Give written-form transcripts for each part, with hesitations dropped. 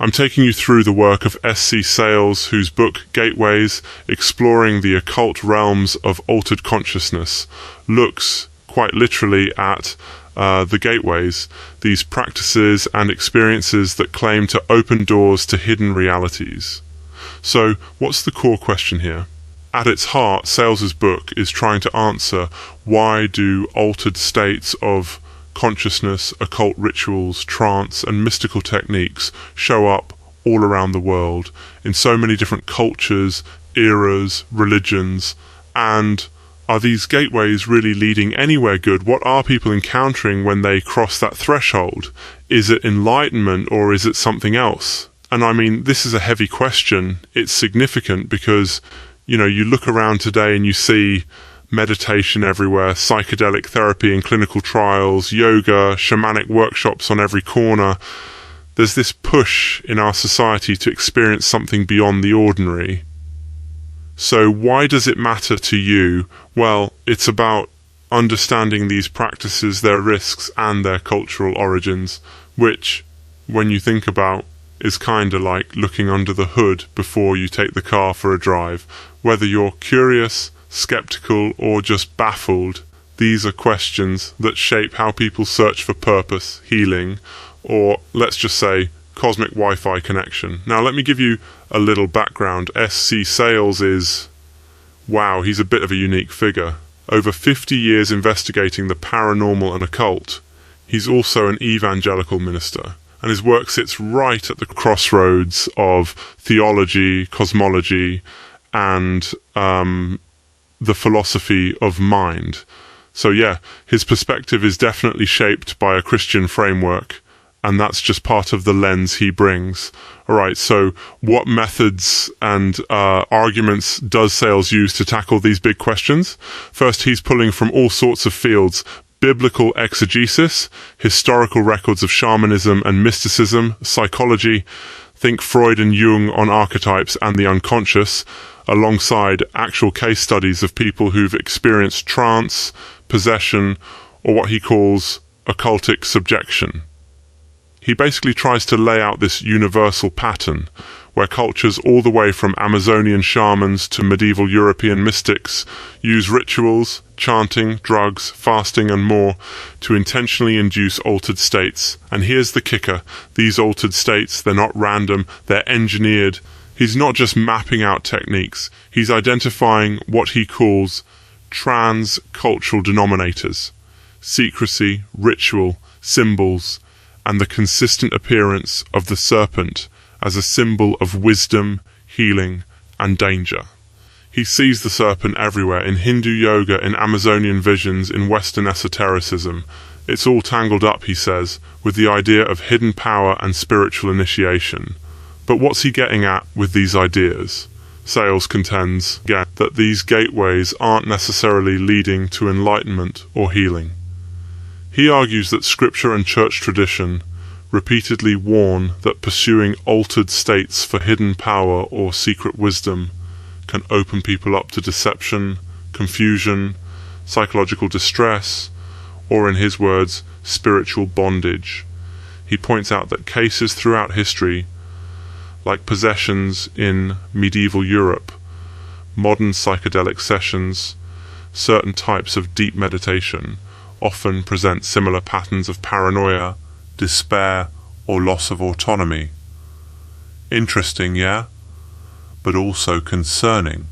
I'm taking you through the work of SC SAYLES, whose book Gateways, Exploring the Occult Realms of Altered Consciousness, looks quite literally at the gateways, these practices and experiences that claim to open doors to hidden realities. So, what's the core question here? At its heart, SAYLES' book is trying to answer why do altered states of consciousness, occult rituals, trance, and mystical techniques show up all around the world in so many different cultures, eras, religions, and are these gateways really leading anywhere good? What are people encountering when they cross that threshold? Is it enlightenment or is it something else? And I mean, this is a heavy question. It's significant because, you know, you look around today and you see meditation everywhere, psychedelic therapy in clinical trials, yoga, shamanic workshops on every corner. There's this push in our society to experience something beyond the ordinary. So why does it matter to you? Well, it's about understanding these practices, their risks, and their cultural origins, which, when you think about, is kind of like looking under the hood before you take the car for a drive. Whether you're curious, skeptical, or just baffled, these are questions that shape how people search for purpose, healing, or let's just say cosmic Wi-Fi connection. Now let me give you a little background. SC SAYLES is, wow, he's a bit of a unique figure. Over 50 years investigating the paranormal and occult. He's also an evangelical minister, and his work sits right at the crossroads of theology, cosmology, and the philosophy of mind. So yeah, his perspective is definitely shaped by a Christian framework, and that's just part of the lens he brings. Alright, so what methods and arguments does SAYLES use to tackle these big questions? First, he's pulling from all sorts of fields: biblical exegesis, historical records of shamanism and mysticism, psychology, think Freud and Jung on archetypes and the unconscious, alongside actual case studies of people who've experienced trance, possession, or what he calls occultic subjection. He basically tries to lay out this universal pattern where cultures all the way from Amazonian shamans to medieval European mystics use rituals, chanting, drugs, fasting and more to intentionally induce altered states. And here's the kicker: these altered states, they're not random, they're engineered. He's not just mapping out techniques, he's identifying what he calls trans-cultural denominators: secrecy, ritual, symbols, and the consistent appearance of the serpent as a symbol of wisdom, healing, and danger. He sees the serpent everywhere, in Hindu yoga, in Amazonian visions, in Western esotericism. It's all tangled up, he says, with the idea of hidden power and spiritual initiation. But what's he getting at with these ideas? SAYLES contends, again, that these gateways aren't necessarily leading to enlightenment or healing. He argues that scripture and church tradition repeatedly warn that pursuing altered states for hidden power or secret wisdom can open people up to deception, confusion, psychological distress, or in his words, spiritual bondage. He points out that cases throughout history, like possessions in medieval Europe, modern psychedelic sessions, certain types of deep meditation, often present similar patterns of paranoia, despair, or loss of autonomy. Interesting, yeah? But also concerning.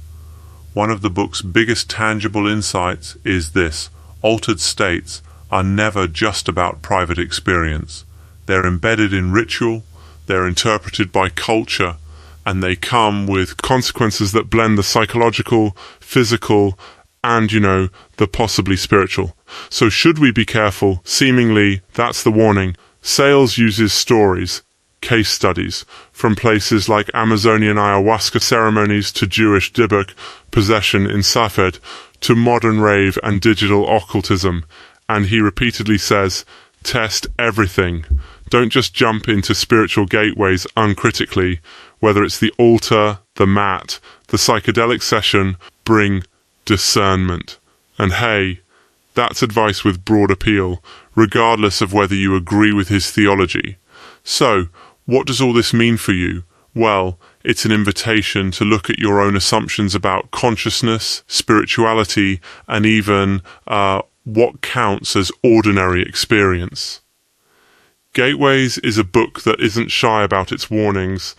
One of the book's biggest tangible insights is this: altered states are never just about private experience. They're embedded in ritual, they're interpreted by culture, and they come with consequences that blend the psychological, physical, and, the possibly spiritual. So should we be careful? Seemingly, that's the warning. SAYLES uses stories, case studies, from places like Amazonian ayahuasca ceremonies to Jewish dybbuk, possession in Safed, to modern rave and digital occultism. And he repeatedly says, test everything. Don't just jump into spiritual gateways uncritically. Whether it's the altar, the mat, the psychedelic session, bring discernment. And hey, that's advice with broad appeal, regardless of whether you agree with his theology. So, What does all this mean for you? Well, it's an invitation to look at your own assumptions about consciousness, spirituality, and even what counts as ordinary experience. Gateways is a book that isn't shy about its warnings.